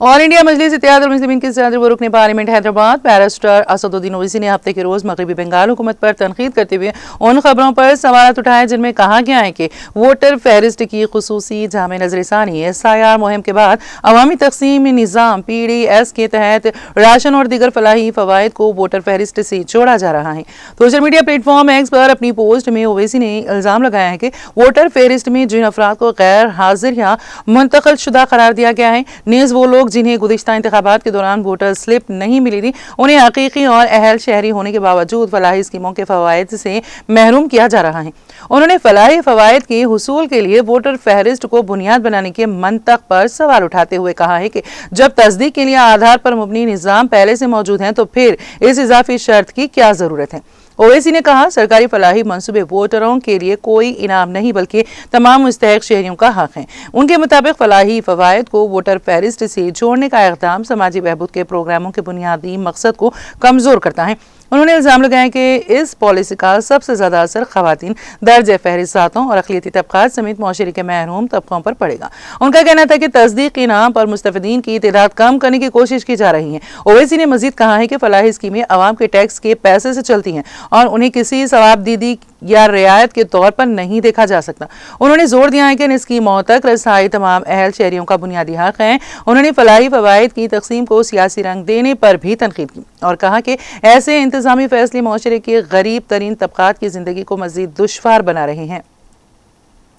और इंडिया मजलिस इत्तेहादुल मुस्लिमीन के सदर व रुकन पार्लियामेंट हैदराबाद बैरिस्टर असदुद्दीन ओवैसी ने हफ्ते के रोज मगरबी बंगाल हुकूमत पर तनकीद करते हुए उन खबरों पर सवाल उठाए जिनमें कहा गया है कि वोटर फहरिस्त की खुसूसी जामे नजरसानी SIR मुहिम के बाद अवामी तकसीम निज़ाम PDS के तहत राशन और दीगर फलाही फवायद को वोटर फहरिस्त से जोड़ा जा रहा है। सोशल मीडिया प्लेटफॉर्म X पर अपनी पोस्ट में ओवैसी ने इल्जाम लगाया है कि वोटर फहरिस्त में जिन अफराद को गैर हाजिर या मुंतकिल शुदा करार दिया गया है, नीज़ वो लोग जिन्हें गुज़िश्ता इंतखाबात के दौरान वोटर स्लिप नहीं मिली थी, उन्हें हकीकी और अहल शहरी होने के बावजूद फलाही स्कीमों के फवायद से महरूम किया जा रहा है। उन्होंने फलाही फवायद के हुसूल के लिए वोटर फहरिस्त को बुनियाद बनाने के मंतक पर सवाल उठाते हुए कहा है कि जब तस्दीक के लिए आधार पर मुबनी निज़ाम पहले से मौजूद है तो फिर इस इजाफी शर्त की क्या ज़रूरत है। ओवैसी ने कहा, सरकारी फलाही मंसूबे वोटरों के लिए कोई इनाम नहीं बल्कि तमाम मुस्तहक शहरियों का हक है। उनके मुताबिक फलाही फवायद को वोटर फहरिस्त से जोड़ने का इक़दाम समाजी बहबूद के प्रोग्रामों के बुनियादी मकसद को कमज़ोर करता है। उन्होंने इल्जाम लगाया कि इस पॉलिसी का सबसे ज़्यादा असर ख़वातीन, दर्ज फहरिस्त ज़ातों और अक़लियती तबक़ात समेत मुआशरे के महरूम तबक़ों पर पड़ेगा। उनका कहना था कि तस्दीक के नाम पर मुस्तफ़ीदीन की तादाद कम करने की कोशिश की जा रही है। ओवैसी ने मज़ीद कहा है कि फलाही स्कीमें अवाम के टैक्स के पैसे से चलती हैं और उन्हें किसी सवाबदीदी या रियायत के तौर पर नहीं देखा जा सकता। उन्होंने जोर दिया है कि इन स्कीमों तक रसाई तमाम अहल शहरियों का बुनियादी हक है। उन्होंने फलाही फवायद की तकसीम को सियासी रंग देने पर भी तनकीद की और कहा कि ऐसे इंतजामी फैसले मुआशरे के गरीब तरीन तबक़ात की ज़िंदगी को मज़ीद दुश्वार बना रहे हैं।